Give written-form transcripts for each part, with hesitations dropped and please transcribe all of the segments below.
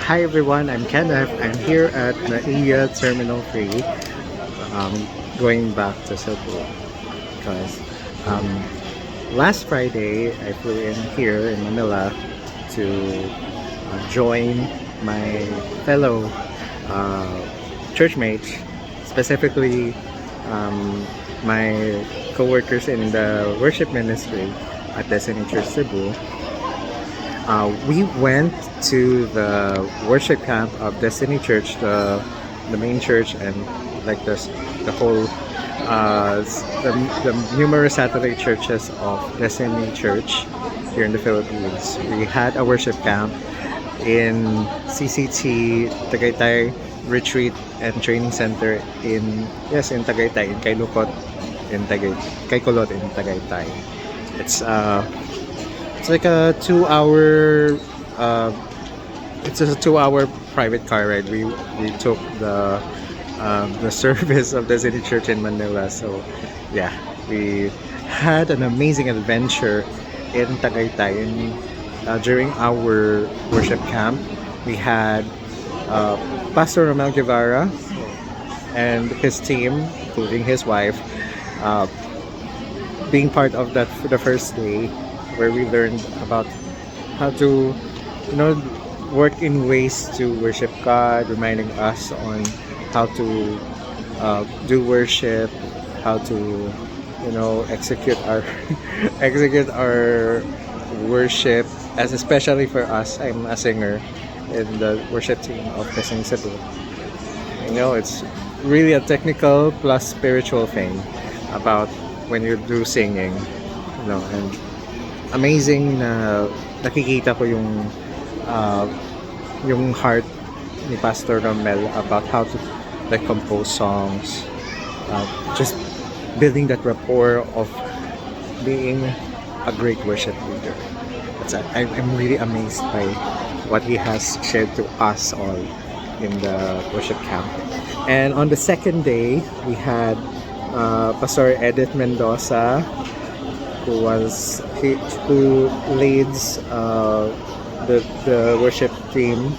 Hi everyone, I'm Kenneth. I'm here at Naiya Terminal 3, um, going back to Cebu because um, last Friday I flew in here in Manila to join my fellow uh, churchmates, specifically um, my co-workers in the worship ministry at Destiny Church Cebu. We went to the worship camp of Destiny Church, the main church, and like the whole the numerous satellite churches of Destiny Church here in the Philippines. We had a worship camp in CCT Tagaytay Retreat and Training Center in Tagaytay, in Kailukot, in Kaykulot in Tagaytay. It's uh it's like a 2 hour. Uh, it's a 2 hour private car ride. We took the service of the City Church in Manila. So yeah, we had an amazing adventure in Tagaytay. During our worship camp, we had Pastor Romel Guevara and his team, including his wife, uh, being part of that for the first day, where we learned about how to, you know, work in ways to worship God, reminding us on how to do worship, how to, execute our execute our worship. As especially for us, I'm a singer in the worship team of Missing Cebu. It's really a technical plus spiritual thing about when you do singing, and amazing na nakikita ko yung heart ni Pastor Romel about how to like compose songs, just building that rapport of being a great worship leader. I'm really amazed by what he has shared to us all in the worship camp. And on the second day, we had Pastor Edith Mendoza, who leads the worship team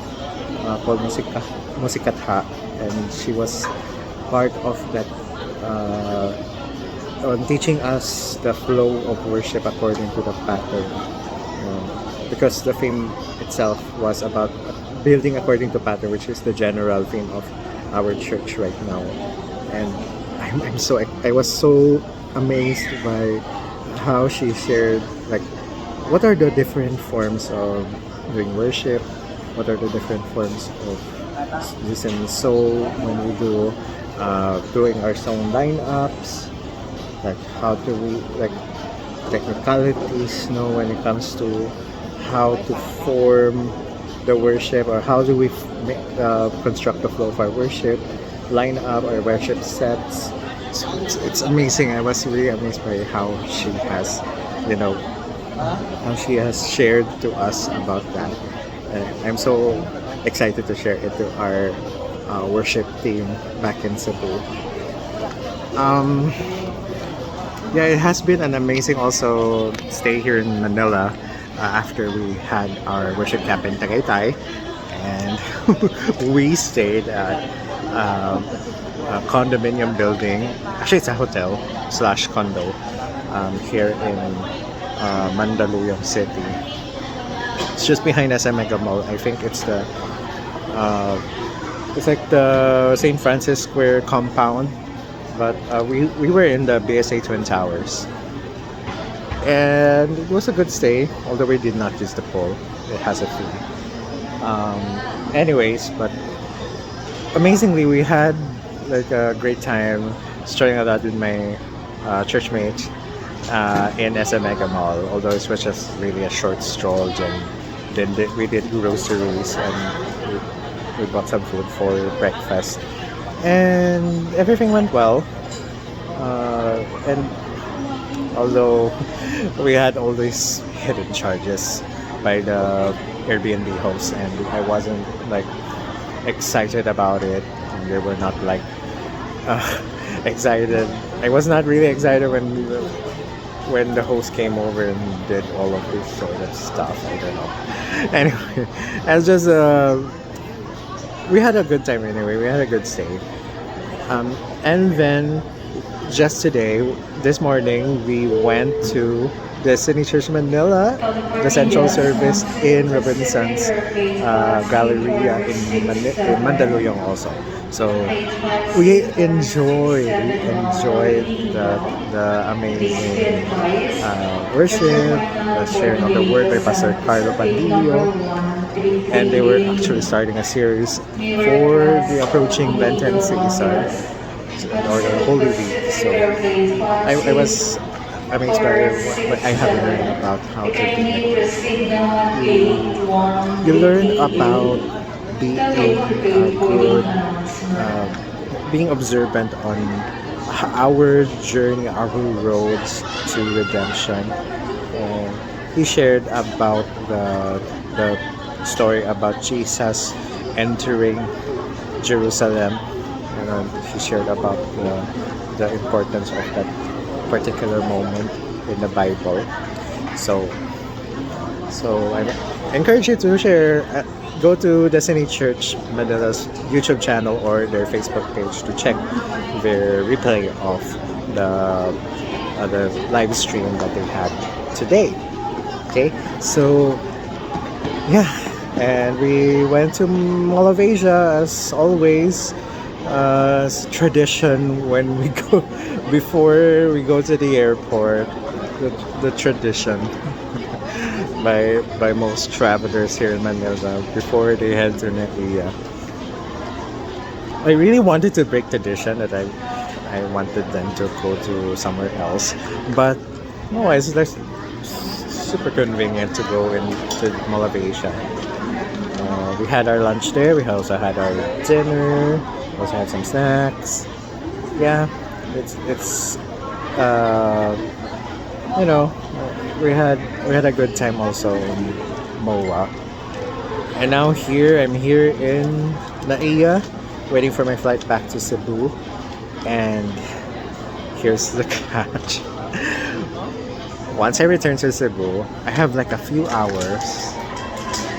called Musikatha, and she was part of that on teaching us the flow of worship according to the pattern, because the theme itself was about building according to pattern, which is the general theme of our church right now. And I was so amazed by how she shared, like, what are the different forms of doing worship, what are the different forms of listening soul when we do doing our song lineups, like how do we, like, technicalities, when it comes to how to form the worship, or how do we construct the flow of our worship, line up our worship sets. So it's amazing. I was really amazed by how she has, shared to us about that. I'm so excited to share it to our worship team back in Cebu. Um, yeah, it has been an amazing also stay here in Manila after we had our worship camp in Tagaytay, and we stayed at a condominium building. Actually, it's a hotel slash condo here in Mandaluyong City. It's just behind SM Mega Mall. I think it's like the St. Francis Square compound, but we were in the BSA Twin Towers, and it was a good stay. Although we did not use the pool, it has a fee. Anyways, but amazingly, we had like a great time strolling around with my church mates in SM Mega Mall. Although it was just really a short stroll, and then we did groceries, and we bought some food for breakfast, and everything went well. And although we had all these hidden charges by the Airbnb host, and I wasn't like excited about it, and they were not like excited. I was not really excited when the host came over and did all of this sort of stuff. I don't know. Anyway, I was just we had a good time anyway. We had a good stay. And then just today, this morning, we went to the City Church Manila, the central service in Robinson's Galleria in Mandaluyong also. So we enjoyed the amazing worship, the sharing of the word by Pastor Carlo Pandillo, and they were actually starting a series for the approaching Lenten season or the Holy Week. So I'm inspired what I have learned about how to be. You learn about being a good, being observant on our journey, our roads to redemption. And he shared about the story about Jesus entering Jerusalem, and he shared about the importance of that particular moment in the Bible. So, I encourage you to share. Go to Destiny Church Manila's YouTube channel or their Facebook page to check their replay of the live stream that they had today. Okay, so yeah, and we went to Mall of Asia as always. Tradition when we go before we go to the airport. The tradition by most travelers here in Manila before they head to NAIA. I really wanted to break tradition that I wanted them to go to somewhere else, but no, it's like super convenient to go into Mall of Asia. We had our lunch there. We also had our dinner. Also had some snacks. Yeah, it's you know, we had a good time also in MOA. And now I'm here in NAIA, waiting for my flight back to Cebu. And here's the catch. Once I return to Cebu, I have like a few hours,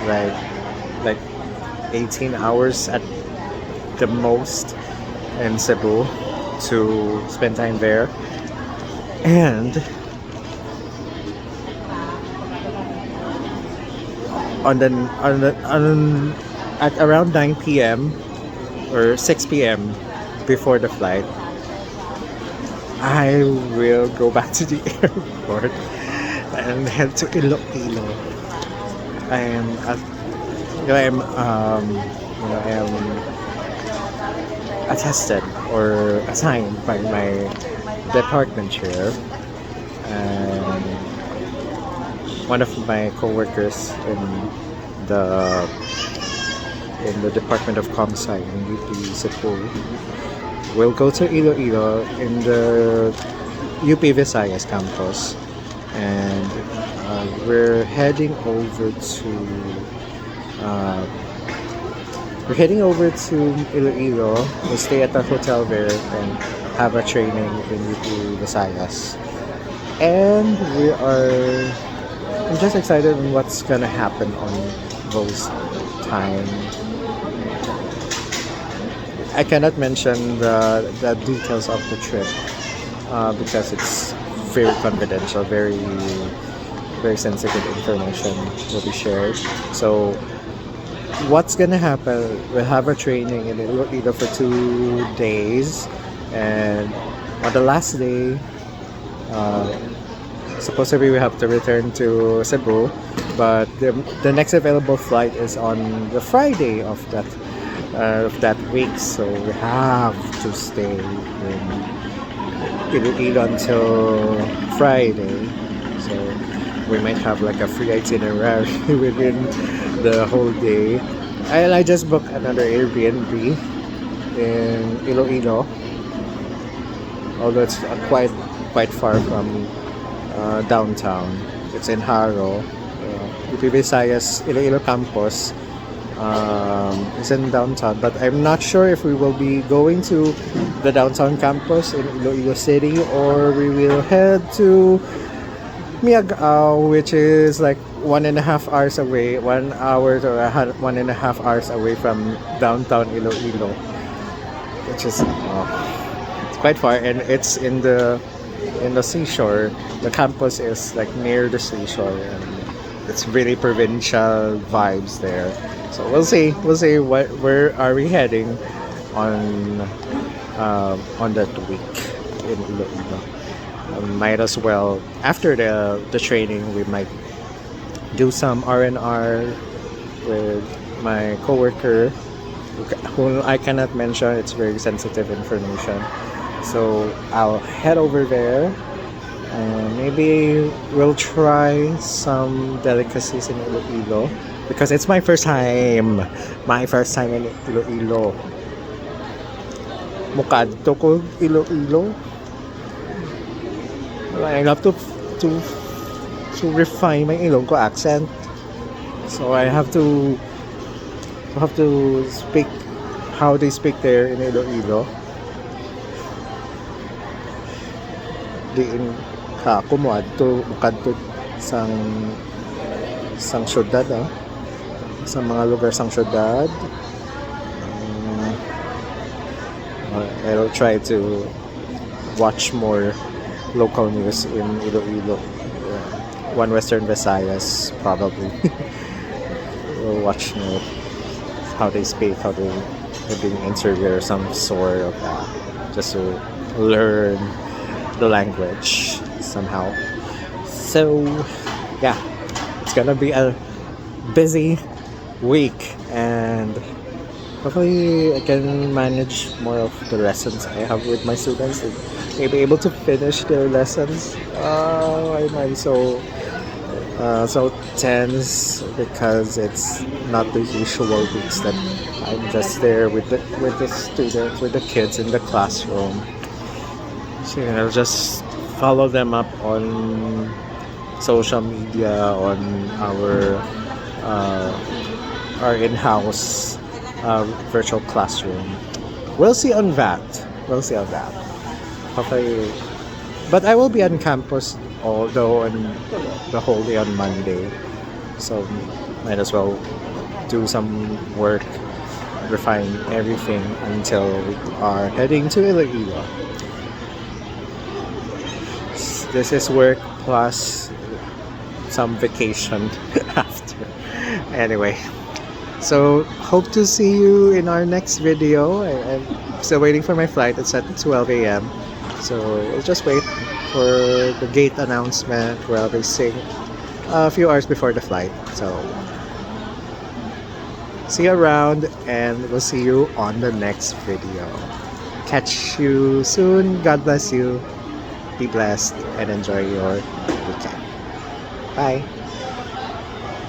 like 18 hours at the most in Cebu to spend time there. And at around 9 p.m. or 6 p.m. before the flight, I will go back to the airport and head to Iloilo. I am attested or assigned by my department chair, and one of my co-workers in the Department of Comsci in UP Cebu will go to Iloilo in the UP Visayas campus, and we're heading over to Iloilo. We'll stay at the hotel there and have a training in UP Visayas. And I'm just excited on what's gonna happen on those time. I cannot mention the details of the trip because it's very confidential, very very sensitive information will be shared. So what's gonna happen? We'll have a training in Iloilo for 2 days, and on the last day, supposedly we have to return to Cebu, but the next available flight is on the Friday of that week, so we have to stay in Iloilo until Friday. So we might have like a free itinerary within the whole day. I just booked another Airbnb in Iloilo, although it's quite far from downtown. It's in Haro. UP Visayas Iloilo campus is in downtown, but I'm not sure if we will be going to the downtown campus in Iloilo City or we will head to Miagao, which is like 1.5 hours away, 1 hour to 1.5 hours away from downtown Iloilo, which is it's quite far, and it's in the seashore. The campus is like near the seashore, and it's really provincial vibes there. So we'll see. We'll see where are we heading on that week in Iloilo. Might as well after the training we might do some R&R with my coworker who I cannot mention. It's very sensitive information. So I'll head over there and maybe we'll try some delicacies in Iloilo because it's my first time. My first time in Iloilo. Mukadto ko Iloilo. I have to refine my Ilonggo accent. So I have to speak how they speak there in Iloilo. Diin ka ako mukadto sang syudad sa mga lugar sang syudad. I'll try to watch more local news in Iloilo. One Western Visayas probably. We'll watch how they speak, how they're being interviewed or some sort of that, just to learn the language somehow. So yeah, it's gonna be a busy week, and hopefully I can manage more of the lessons I have with my students and be able to finish their lessons. I'm so tense because it's not the usual weeks that I'm just there with the students, with the kids in the classroom. So I'll just follow them up on social media, on our in-house virtual classroom. We'll see on that. We'll see on that. Hopefully, but I will be on campus although on the whole day on Monday, so might as well do some work, refine everything until we are heading to Iloilo. This is work plus some vacation after. Anyway, so hope to see you in our next video. I'm still waiting for my flight. It's at 12 a.m. So we'll just wait for the gate announcement while they sing a few hours before the flight. So see you around, and we'll see you on the next video. Catch you soon. God bless you. Be blessed and enjoy your weekend. Bye.